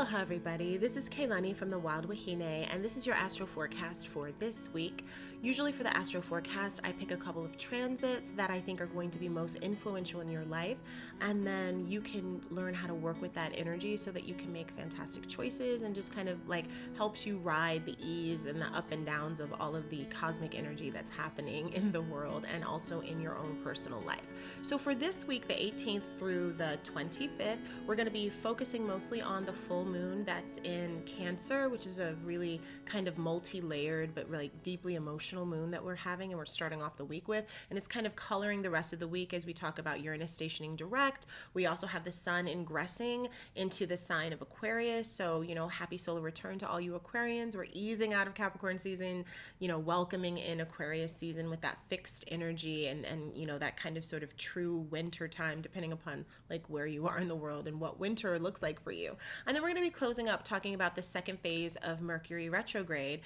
Aloha everybody, this is Kaylani from the Wild Wahine, and this is your astro forecast for this week. Usually for the astro forecast, I pick a couple of transits that I think are going to be most influential in your life, and then you can learn how to work with that energy so that you can make fantastic choices and just kind of like helps you ride the ease and the up and downs of all of the cosmic energy that's happening in the world and also in your own personal life. So for this week, the 18th through the 25th, we're going to be focusing mostly on the full moon that's in Cancer, which is a really kind of multi-layered but really deeply emotional moon that we're having and we're starting off the week with, and it's kind of coloring the rest of the week as we talk about Uranus stationing direct. We also have the sun ingressing into the sign of Aquarius, so happy solar return to all you Aquarians. We're easing out of Capricorn season, welcoming in Aquarius season with that fixed energy and that kind of sort of true winter time, depending upon like where you are in the world and what winter looks like for you. And then we're going to be closing up talking about the second phase of Mercury retrograde,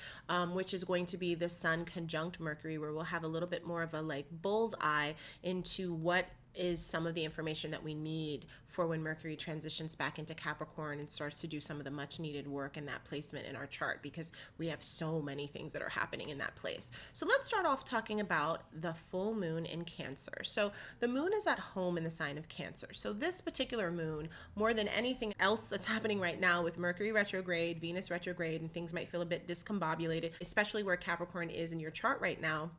which is going to be the sun conjunct Mercury, where we'll have a little bit more of a like bull's eye into what is some of the information that we need for when Mercury transitions back into Capricorn and starts to do some of the much needed work in that placement in our chart, because we have so many things that are happening in that place. So let's start off talking about the full moon in Cancer. So the moon is at home in the sign of Cancer. So this particular moon, more than anything else that's happening right now with Mercury retrograde, Venus retrograde, and things might feel a bit discombobulated, especially where Capricorn is in your chart right now,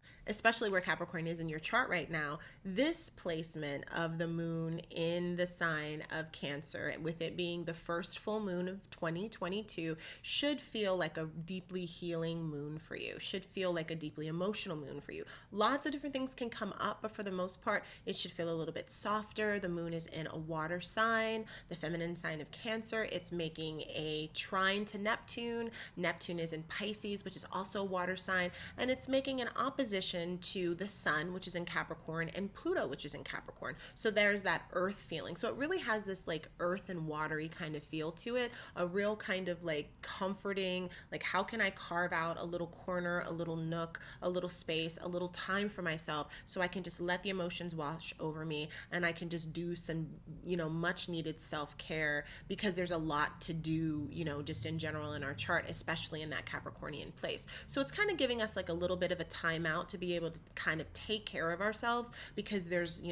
this placement of the moon in the sign of Cancer, with it being the first full moon of 2022, should feel like a deeply healing moon for you, should feel like a deeply emotional moon for you. Lots of different things can come up, but for the most part, it should feel a little bit softer. The moon is in a water sign, the feminine sign of Cancer. It's making a trine to Neptune. Neptune is in Pisces, which is also a water sign, and it's making an opposition to the sun, which is in Capricorn, and Pluto, which is in Capricorn. So there's that earth feeling. So it really has this like earth and watery kind of feel to it, a real kind of like comforting, like how can I carve out a little corner, a little nook, a little space, a little time for myself so I can just let the emotions wash over me and I can just do some, much needed self-care, because there's a lot to do, just in general in our chart, especially in that Capricornian place. So it's kind of giving us like a little bit of a timeout to be able to kind of take care of ourselves, because there's,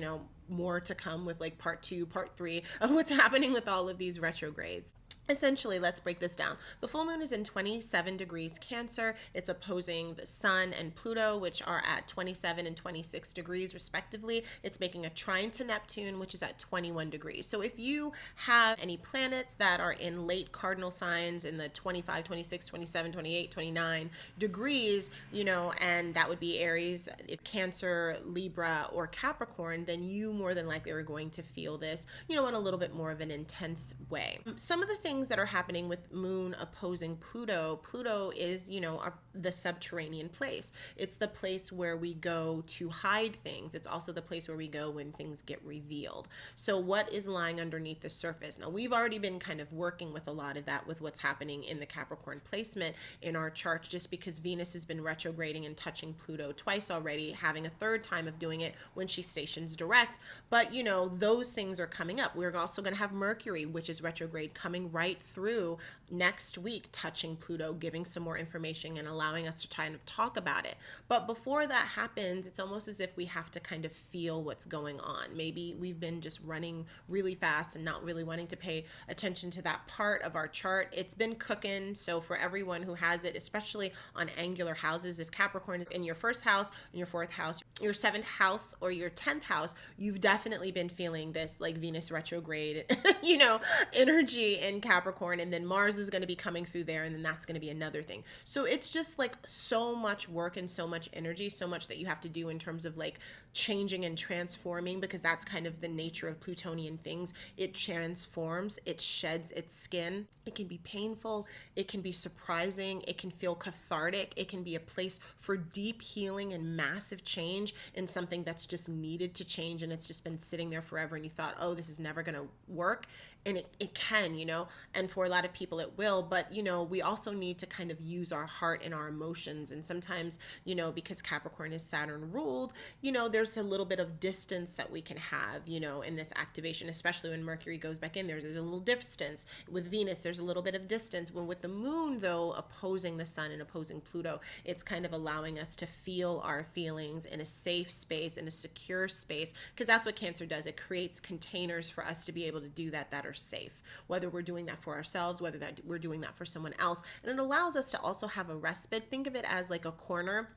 more to come with like part 2, part 3 of what's happening with all of these retrogrades. Essentially, let's break this down. The full moon is in 27 degrees Cancer. It's opposing the sun and Pluto, which are at 27 and 26 degrees respectively. It's making a trine to Neptune, which is at 21 degrees. So if you have any planets that are in late cardinal signs in the 25, 26, 27, 28, 29 degrees, and that would be Aries, if Cancer, Libra, or Capricorn, then you more than likely are going to feel this, in a little bit more of an intense way. Some of the things that are happening with moon opposing Pluto is, the subterranean place. It's the place where we go to hide things. It's also the place where we go when things get revealed. So what is lying underneath the surface? Now, we've already been kind of working with a lot of that with what's happening in the Capricorn placement in our chart, just because Venus has been retrograding and touching Pluto twice already, having a third time of doing it when she stations direct. But, those things are coming up. We're also going to have Mercury, which is retrograde, coming right through next week, touching Pluto, giving some more information and allowing us to kind of talk about it. But before that happens, it's almost as if we have to kind of feel what's going on. Maybe we've been just running really fast and not really wanting to pay attention to that part of our chart. It's been cooking. So for everyone who has it, especially on angular houses, if Capricorn is in your first house, in your fourth house, your seventh house, or your 10th house, you've definitely been feeling this like Venus retrograde, energy in Capricorn, and then Mars is going to be coming through there, and then that's going to be another thing. So it's just like so much work and so much energy, so much that you have to do in terms of like changing and transforming, because that's kind of the nature of Plutonian things. It transforms, it sheds its skin. It can be painful, it can be surprising, it can feel cathartic, it can be a place for deep healing and massive change in something that's just needed to change and it's just been sitting there forever and you thought, oh, this is never going to work. and it can, and for a lot of people it will, but we also need to kind of use our heart and our emotions. And sometimes, because Capricorn is Saturn ruled, there's a little bit of distance that we can have, in this activation, especially when Mercury goes back in. There's a little distance. With Venus, there's a little bit of distance. When with the moon, though, opposing the sun and opposing Pluto, it's kind of allowing us to feel our feelings in a safe space, in a secure space, because that's what Cancer does. It creates containers for us to be able to do that are safe, whether we're doing that for ourselves, whether that we're doing that for someone else. And it allows us to also have a respite. Think of it as like a corner.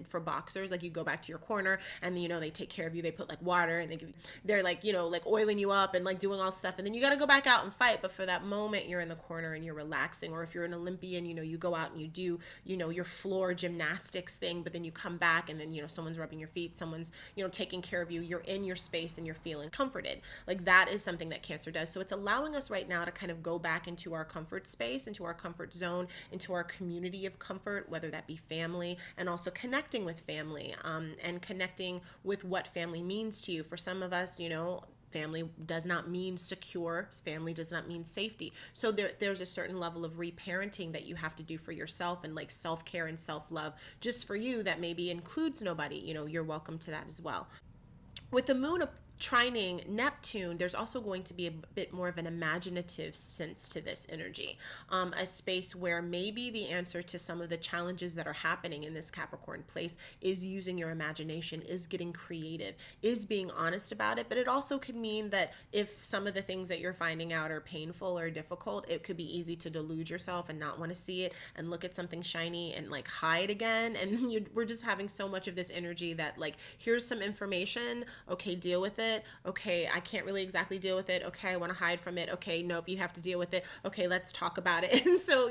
For boxers, like you go back to your corner and they take care of you. They put like water and they're like, like oiling you up and like doing all stuff, and then you got to go back out and fight. But for that moment, you're in the corner and you're relaxing. Or if you're an Olympian, you go out and you do your floor gymnastics thing, but then you come back and then someone's rubbing your feet, someone's taking care of you. You're in your space and you're feeling comforted. Like that is something that Cancer does. So it's allowing us right now to kind of go back into our comfort space, into our comfort zone, into our community of comfort, whether that be family, and also connecting with family, and connecting with what family means to you. For some of us, family does not mean secure. Family does not mean safety. So there's a certain level of reparenting that you have to do for yourself, and like self-care and self-love just for you that maybe includes nobody. You're welcome to that as well. With the moon trining Neptune, there's also going to be a bit more of an imaginative sense to this energy, a space where maybe the answer to some of the challenges that are happening in this Capricorn place is using your imagination, is getting creative, is being honest about it. But it also could mean that if some of the things that you're finding out are painful or difficult, it could be easy to delude yourself and not want to see it and look at something shiny and like hide again. And we're just having so much of this energy that like, here's some information, okay, deal with it. Okay, I can't really exactly deal with it. Okay, I want to hide from it. Okay, nope, you have to deal with it. Okay, let's talk about it. And so,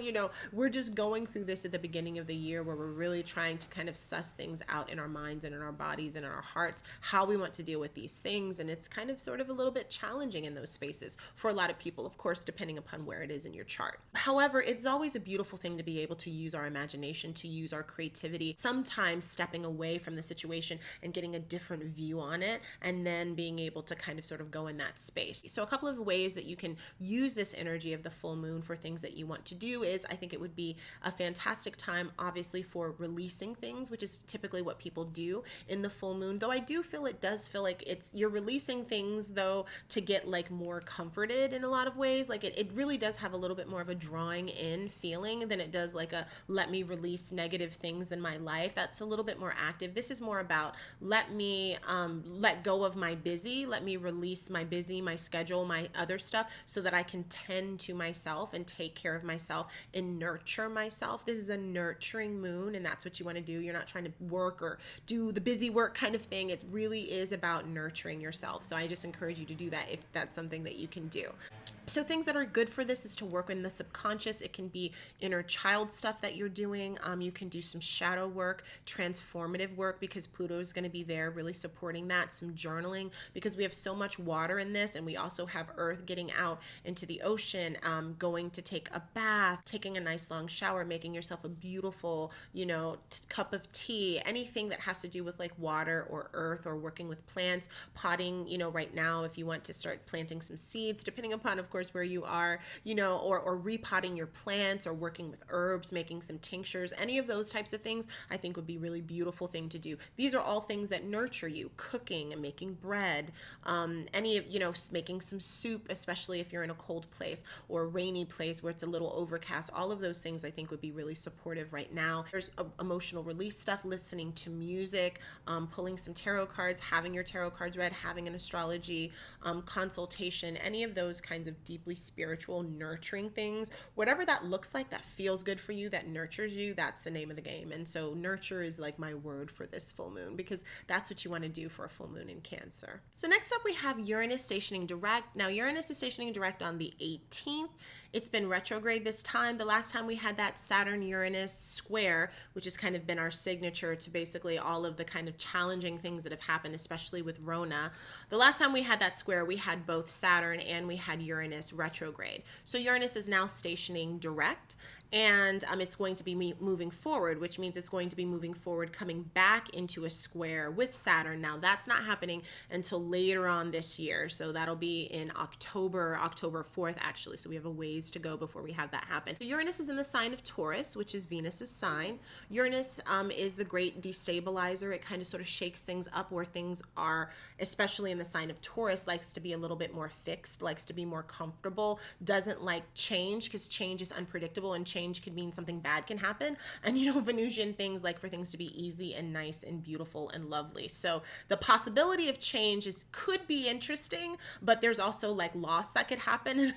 we're just going through this at the beginning of the year where we're really trying to kind of suss things out in our minds and in our bodies and in our hearts, how we want to deal with these things. And it's kind of sort of a little bit challenging in those spaces for a lot of people, of course, depending upon where it is in your chart. However, it's always a beautiful thing to be able to use our imagination, to use our creativity, sometimes stepping away from the situation and getting a different view on it, and then being able to kind of sort of go in that space. So a couple of ways that you can use this energy of the full moon for things that you want to do is, I think it would be a fantastic time, obviously, for releasing things, which is typically what people do in the full moon. Though I do feel it does feel like you're releasing things though to get like more comforted in a lot of ways. Like it really does have a little bit more of a drawing in feeling than it does like a let me release negative things in my life. That's a little bit more active. This is more about let me let go of my busy. Let me release my busy, my schedule, my other stuff, so that I can tend to myself and take care of myself and nurture myself. This is a nurturing moon, and that's what you want to do. You're not trying to work or do the busy work kind of thing. It really is about nurturing yourself. So I just encourage you to do that if that's something that you can do. So things that are good for this is to work in the subconscious. It can be inner child stuff that you're doing. You can do some shadow work, transformative work, because Pluto is going to be there really supporting that. Some journaling, because we have so much water in this, and we also have Earth getting out into the ocean, going to take a bath, taking a nice long shower, making yourself a beautiful, cup of tea, anything that has to do with like water or earth or working with plants, potting, right now, if you want to start planting some seeds, depending upon, of course, where you are, or repotting your plants, or working with herbs, making some tinctures, any of those types of things, I think would be really beautiful thing to do. These are all things that nurture you. Cooking and making bread, any of, making some soup, especially if you're in a cold place or a rainy place where it's a little overcast. All of those things I think would be really supportive right now. There's emotional release stuff, listening to music, pulling some tarot cards, having your tarot cards read, having an astrology consultation, any of those kinds of deeply spiritual, nurturing things, whatever that looks like, that feels good for you, that nurtures you, that's the name of the game. And so nurture is like my word for this full moon, because that's what you want to do for a full moon in Cancer. So next up we have Uranus stationing direct. Now Uranus is stationing direct on the 18th. It's been retrograde this time. The last time we had that Saturn-Uranus square, which has kind of been our signature to basically all of the kind of challenging things that have happened, especially with Rona. The last time we had that square, we had both Saturn and we had Uranus retrograde. So Uranus is now stationing direct, And it's going to be moving forward, which means it's going to be moving forward, coming back into a square with Saturn. Now, that's not happening until later on this year. So that'll be in October 4th, actually. So we have a ways to go before we have that happen. So Uranus is in the sign of Taurus, which is Venus's sign. Uranus is the great destabilizer. It kind of sort of shakes things up where things are, especially in the sign of Taurus, likes to be a little bit more fixed, likes to be more comfortable, doesn't like change because change is unpredictable, and change could mean something bad can happen. And Venusian things like for things to be easy and nice and beautiful and lovely. So the possibility of change could be interesting, but there's also like loss that could happen.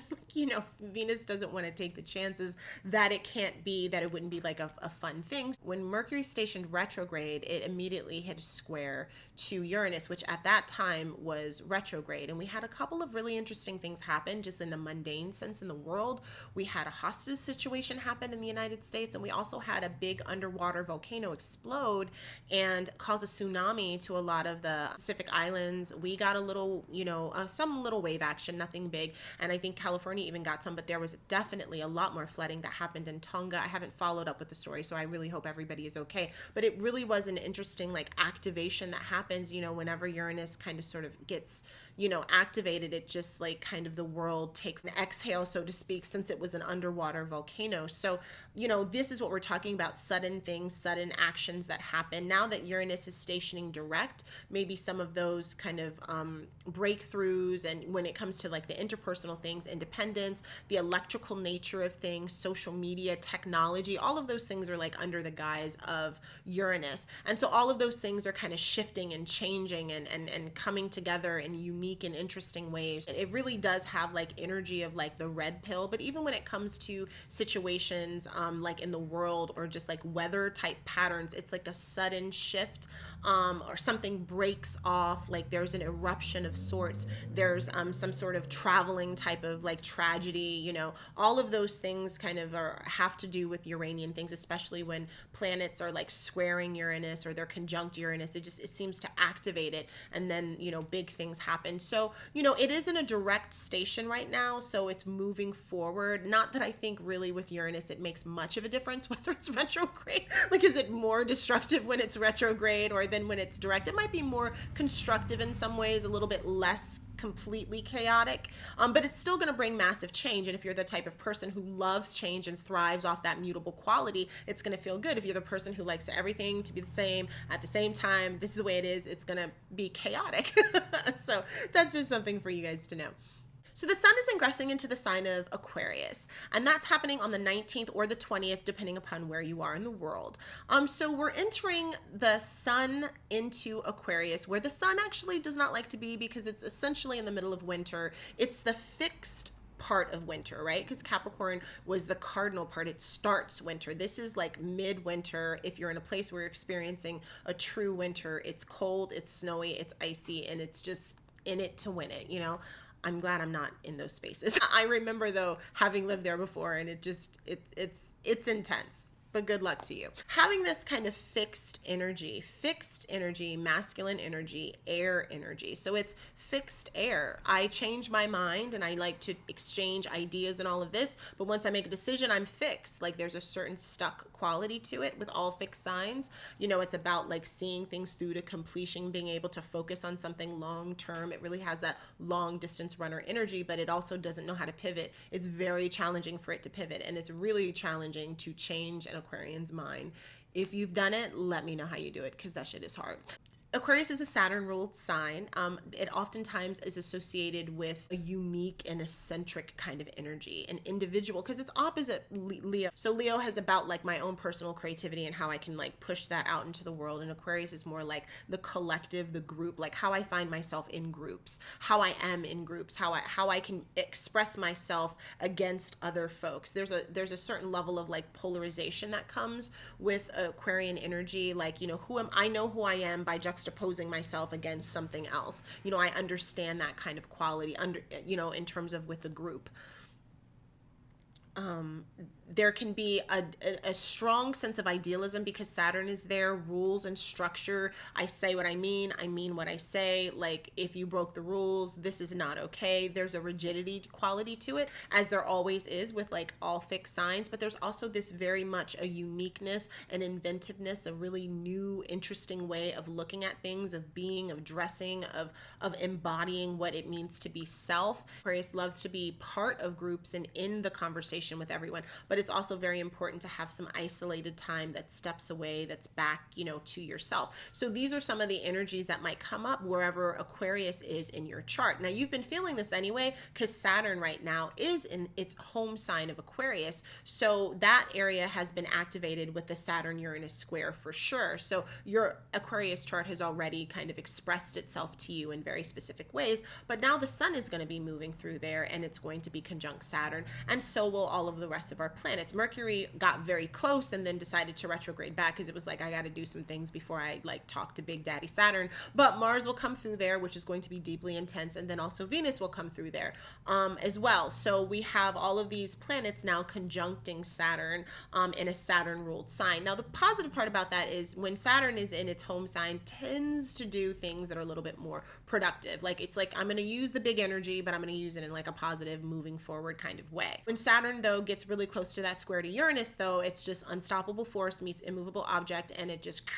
Venus doesn't want to take the chances that it can't be, that it wouldn't be like a fun thing. When Mercury stationed retrograde, it immediately hit a square to Uranus, which at that time was retrograde. And we had a couple of really interesting things happen just in the mundane sense in the world. We had a hostage situation happen in the United States, and we also had a big underwater volcano explode and cause a tsunami to a lot of the Pacific Islands. We got a little, some little wave action, nothing big. And I think California even got some, but there was definitely a lot more flooding that happened in Tonga. I haven't followed up with the story, so I really hope everybody is okay. But it really was an interesting activation that happens, whenever Uranus kind of sort of gets, activated. It just kind of the world takes an exhale, so to speak, since it was an underwater volcano. So, this is what we're talking about, sudden things, sudden actions that happen. Now that Uranus is stationing direct, maybe some of those kind of breakthroughs, and when it comes to the interpersonal things, independence, the electrical nature of things, social media, technology, all of those things are under the guise of Uranus. And so all of those things are kind of shifting and changing and coming together in unique and interesting ways. It really does have energy of the red pill, but even when it comes to situations in the world or just weather type patterns, it's a sudden shift, or something breaks off, there's an eruption of sorts, there's some sort of traveling type of tragedy, all of those things kind of have to do with Uranian things, especially when planets are squaring Uranus or they're conjunct Uranus. It seems to activate it, and then big things happen. So it is in a direct station right now, so it's moving forward. Not that I think really with Uranus it makes much of a difference whether it's retrograde. Is it more destructive when it's retrograde or than when it's direct? It might be more constructive in some ways, a little bit less completely chaotic, but it's still going to bring massive change. And if you're the type of person who loves change and thrives off that mutable quality, it's going to feel good. If you're the person who likes everything to be the same at the same time, this is the way it is, it's going to be chaotic. So that's just something for you guys to know. So the sun is ingressing into the sign of Aquarius, and that's happening on the 19th or the 20th, depending upon where you are in the world. So we're entering the sun into Aquarius, where the sun actually does not like to be, because it's essentially in the middle of winter. It's the fixed part of winter, right? Because Capricorn was the cardinal part. It starts winter. This is midwinter. If you're in a place where you're experiencing a true winter, it's cold, it's snowy, it's icy, and it's just in it to win it, I'm glad I'm not in those spaces. I remember though having lived there before, and it's intense. But good luck to you. Having this kind of fixed energy, masculine energy, air energy. So it's fixed air. I change my mind and I like to exchange ideas and all of this, but once I make a decision, I'm fixed. There's a certain stuck quality to it with all fixed signs. It's about seeing things through to completion, being able to focus on something long term. It really has that long distance runner energy, but it also doesn't know how to pivot. It's very challenging for it to pivot, and it's really challenging to change an Aquarian's mind. If you've done it, let me know how you do it, because that shit is hard. Aquarius is a Saturn-ruled sign. It oftentimes is associated with a unique and eccentric kind of energy, an individual, because it's opposite Leo. So Leo has about my own personal creativity and how I can push that out into the world, and Aquarius is more the collective, the group, how I find myself in groups, how I am in groups, how I can express myself against other folks. There's a certain level of polarization that comes with Aquarian energy. I know who I am by juxtaposing myself against something else. I understand that kind of quality in terms of with the group. There can be a strong sense of idealism because Saturn is there, rules and structure. I say what I mean what I say. Like, if you broke the rules, this is not okay. There's a rigidity quality to it, as there always is with like all fixed signs, but there's also this very much a uniqueness, an inventiveness, a really new, interesting way of looking at things, of being, of dressing, of embodying what it means to be self. Aquarius loves to be part of groups and in the conversation with everyone, but it's also very important to have some isolated time that steps away, that's back, to yourself. So these are some of the energies that might come up wherever Aquarius is in your chart. Now, you've been feeling this anyway because Saturn right now is in its home sign of Aquarius. So that area has been activated with the Saturn-Uranus square for sure. So your Aquarius chart has already kind of expressed itself to you in very specific ways, but now the sun is going to be moving through there and it's going to be conjunct Saturn, and so will all of the rest of our planets. Mercury got very close and then decided to retrograde back because it was like, I got to do some things before I like talk to Big Daddy Saturn. But Mars will come through there, which is going to be deeply intense, and then also Venus will come through there as well. So we have all of these planets now conjuncting Saturn in a Saturn ruled sign. Now, the positive part about that is when Saturn is in its home sign, tends to do things that are a little bit more productive. Like, it's like, I'm going to use the big energy, but I'm going to use it in like a positive, moving forward kind of way. When Saturn though gets really close to that square to Uranus, though, it's just unstoppable force meets immovable object, and it just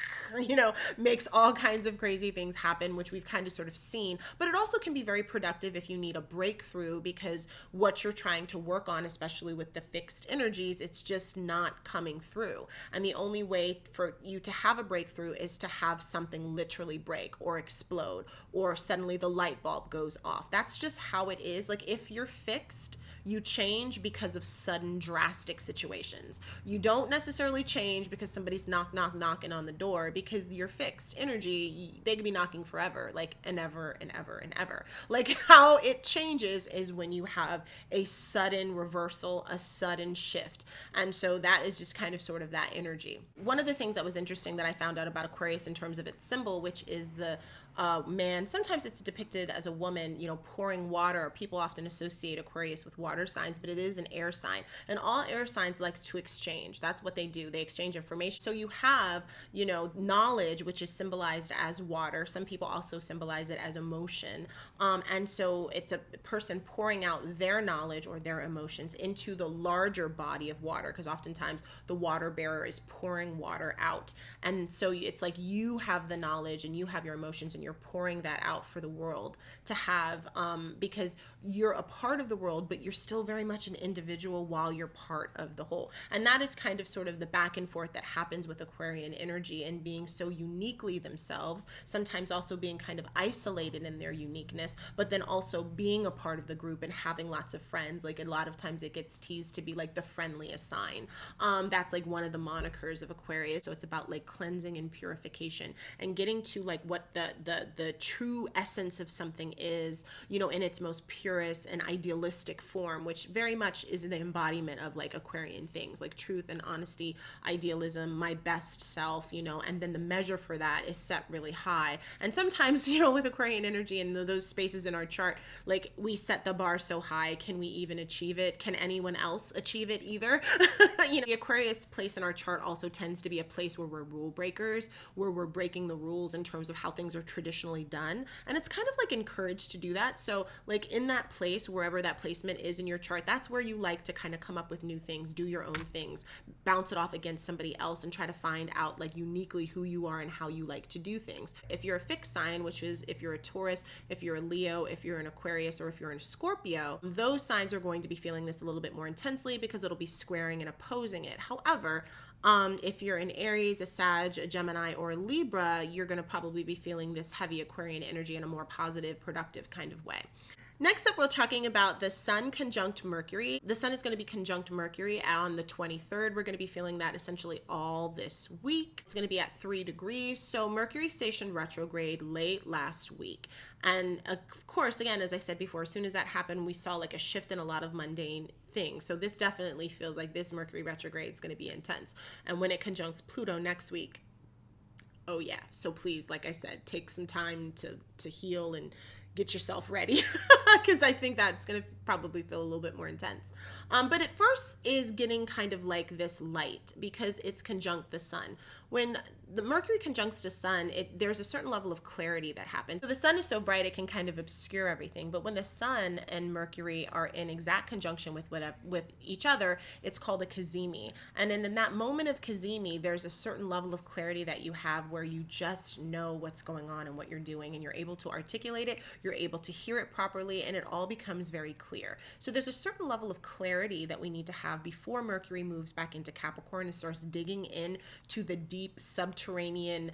makes all kinds of crazy things happen, which we've kind of sort of seen. But it also can be very productive if you need a breakthrough, because what you're trying to work on, especially with the fixed energies, it's just not coming through. And the only way for you to have a breakthrough is to have something literally break or explode, or suddenly the light bulb goes off. That's just how it is. Like, if you're fixed, you change because of sudden drastic situations. You don't necessarily change because somebody's knocking on the door, because you're fixed energy. They could be knocking forever, like, and ever and ever and ever. Like, how it changes is when you have a sudden reversal, a sudden shift. And so that is just kind of sort of that energy. One of the things that was interesting that I found out about Aquarius in terms of its symbol, which is the man, sometimes it's depicted as a woman, pouring water. People often associate Aquarius with water signs, but it is an air sign, and all air signs likes to exchange. That's what they do. They exchange information. So you have, knowledge, which is symbolized as water. Some people also symbolize it as emotion. And so it's a person pouring out their knowledge or their emotions into the larger body of water, because oftentimes the water bearer is pouring water out. And so it's like you have the knowledge and you have your emotions, and you're pouring that out for the world to have, because you're a part of the world, but you're still very much an individual while you're part of the whole. And that is kind of sort of the back and forth that happens with Aquarian energy, and being so uniquely themselves, sometimes also being kind of isolated in their uniqueness, but then also being a part of the group and having lots of friends. Like, a lot of times it gets teased to be like the friendliest sign. That's like one of the monikers of Aquarius. So it's about like cleansing and purification and getting to like what the true essence of something is, in its most purest and idealistic form, which very much is the embodiment of like Aquarian things, like truth and honesty, idealism, my best self, and then the measure for that is set really high. And sometimes, with Aquarian energy and those spaces in our chart, like, we set the bar so high, can we even achieve it? Can anyone else achieve it either? The Aquarius place in our chart also tends to be a place where we're rule breakers, where we're breaking the rules in terms of how things are traditionally done. And it's kind of like encouraged to do that. So like in that place, wherever that placement is in your chart, that's where you like to kind of come up with new things, do your own things, bounce it off against somebody else, and try to find out like uniquely who you are and how you like to do things. If you're a fixed sign, which is if you're a Taurus, if you're a Leo, if you're an Aquarius, or if you're a Scorpio, those signs are going to be feeling this a little bit more intensely because it'll be squaring and opposing it. However, if you're an Aries, a Sag, a Gemini, or a Libra, you're going to probably be feeling this heavy Aquarian energy in a more positive, productive kind of way. Next up, we're talking about the Sun conjunct Mercury. The Sun is going to be conjunct Mercury on the 23rd. We're going to be feeling that essentially all this week. It's going to be at 3 degrees. So Mercury stationed retrograde late last week. And of course, again, as I said before, as soon as that happened, we saw like a shift in a lot of mundane things. So this definitely feels like this Mercury retrograde is going to be intense. And when it conjuncts Pluto next week, oh yeah. So please, like I said, take some time to heal and get yourself ready, because I think that's going to probably feel a little bit more intense. But at first is getting kind of like this light because it's conjunct the sun. When the Mercury conjuncts the sun, there's a certain level of clarity that happens. So the sun is so bright it can kind of obscure everything. But when the sun and Mercury are in exact conjunction with each other, it's called a cazimi. And in that moment of cazimi, there's a certain level of clarity that you have where you just know what's going on and what you're doing, and you're able to articulate it, you're able to hear it properly, and it all becomes very clear. So there's a certain level of clarity that we need to have before Mercury moves back into Capricorn and starts digging in to the deep subterranean,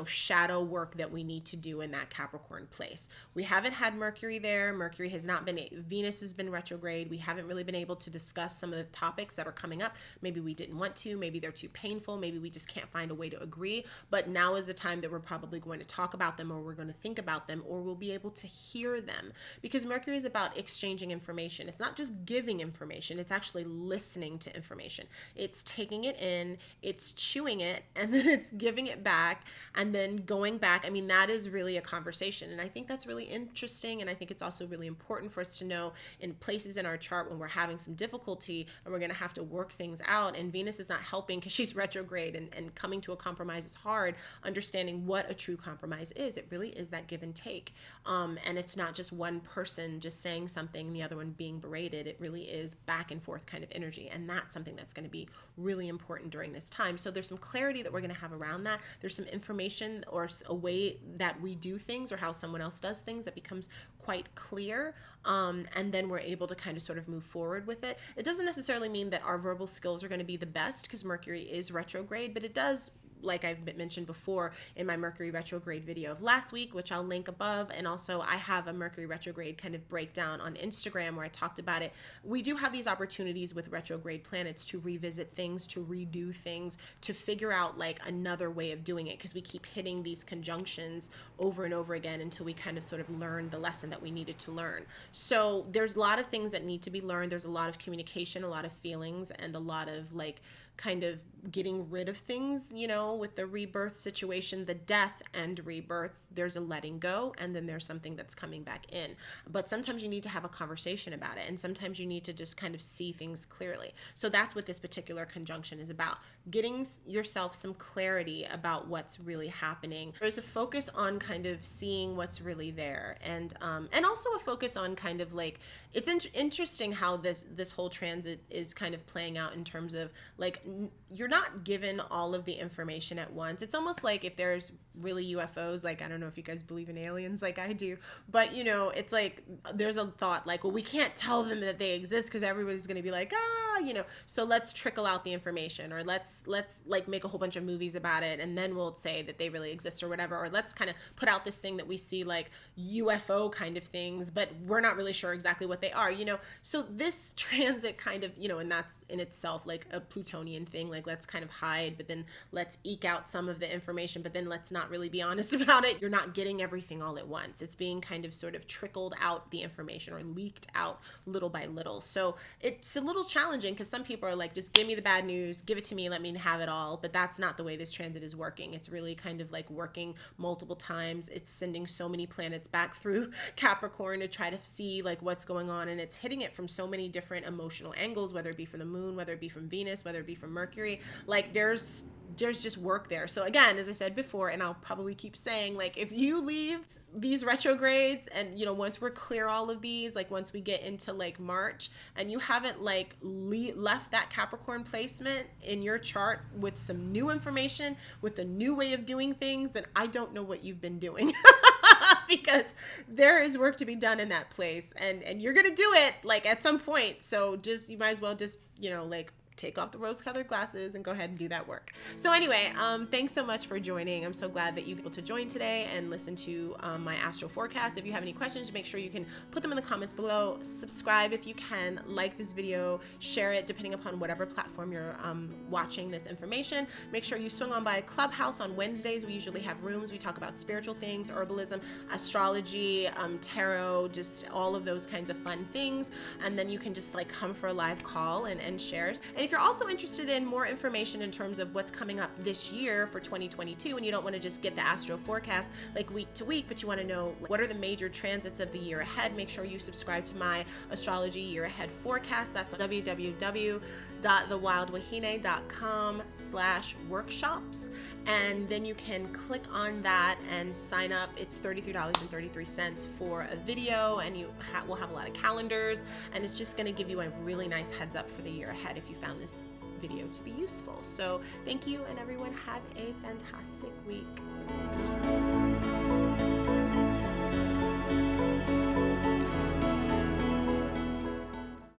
shadow work that we need to do in that Capricorn place. We haven't had Mercury there. Mercury has not been, Venus has been retrograde. We haven't really been able to discuss some of the topics that are coming up. Maybe we didn't want to, maybe they're too painful, maybe we just can't find a way to agree. But now is the time that we're probably going to talk about them, or we're going to think about them, or we'll be able to hear them, because Mercury is about exchanging information. It's not just giving information, it's actually listening to information. It's taking it in, it's chewing it, and then it's giving it back, and then going back. I mean, that is really a conversation, and I think that's really interesting, and I think it's also really important for us to know in places in our chart when we're having some difficulty and we're going to have to work things out, and Venus is not helping because she's retrograde, and coming to a compromise is hard. Understanding what a true compromise is, it really is that give and take, and it's not just one person just saying something and the other one being berated. It really is back and forth kind of energy, and that's something that's going to be really important during this time. So there's some clarity that we're going to have around that. There's some information or a way that we do things or how someone else does things that becomes quite clear, and then we're able to kind of sort of move forward with it. It doesn't necessarily mean that our verbal skills are going to be the best because Mercury is retrograde, but it does, like I've mentioned before in my Mercury retrograde video of last week, which I'll link above. And also I have a Mercury retrograde kind of breakdown on Instagram where I talked about it. We do have these opportunities with retrograde planets to revisit things, to redo things, to figure out like another way of doing it, because we keep hitting these conjunctions over and over again until we kind of sort of learn the lesson that we needed to learn. So there's a lot of things that need to be learned. There's a lot of communication, a lot of feelings, and a lot of like kind of getting rid of things, with the rebirth situation, the death and rebirth. There's a letting go, and then there's something that's coming back in. But sometimes you need to have a conversation about it, and sometimes you need to just kind of see things clearly. So that's what this particular conjunction is about, getting yourself some clarity about what's really happening. There's a focus on kind of seeing what's really there, and also a focus on kind of like, it's interesting how this whole transit is kind of playing out in terms of like, you're not given all of the information at once. It's almost like if there's really UFOs, like, I don't know if you guys believe in aliens like I do, but it's like there's a thought like, well, we can't tell them that they exist because everybody's going to be like, so let's trickle out the information, or let's like make a whole bunch of movies about it, and then we'll say that they really exist or whatever, or let's kind of put out this thing that we see like UFO kind of things, but we're not really sure exactly what they are, so this transit kind of, and that's in itself like a Plutonian thing, like let's kind of hide, but then let's eke out some of the information, but then let's not really be honest about it. You're not getting everything all at once. It's being kind of sort of trickled out, the information, or leaked out little by little. So it's a little challenging because some people are like, just give me the bad news, give it to me, let me have it all. But that's not the way this transit is working. It's really kind of like working multiple times. It's sending so many planets back through Capricorn to try to see like what's going on, and it's hitting it from so many different emotional angles, whether it be from the moon, whether it be from Venus, whether it be from Mercury. Like there's just work there. So again, as I said before, and I'll probably keep saying, like, if you leave these retrogrades and once we're clear all of these, like once we get into like March, and you haven't like left that Capricorn placement in your chart with some new information, with a new way of doing things, then I don't know what you've been doing. Because there is work to be done in that place, and you're gonna do it like at some point. So you might as well just like take off the rose-colored glasses and go ahead and do that work. So anyway, thanks so much for joining. I'm so glad that you were able to join today and listen to my astro forecast. If you have any questions, make sure you can put them in the comments below. Subscribe if you can, like this video, share it depending upon whatever platform you're watching this information. Make sure you swing on by Clubhouse on Wednesdays. We usually have rooms. We talk about spiritual things, herbalism, astrology, tarot, just all of those kinds of fun things. And then you can just like come for a live call and share. And if you're also interested in more information in terms of what's coming up this year for 2022, and you don't want to just get the astro forecast like week to week, but you want to know what are the major transits of the year ahead, make sure you subscribe to my astrology year ahead forecast. That's www.thewildwahine.com/workshops, and then you can click on that and sign up. It's $33.33 for a video, and you will have a lot of calendars, and it's just going to give you a really nice heads up for the year ahead if you found this video to be useful. So thank you, and everyone have a fantastic week.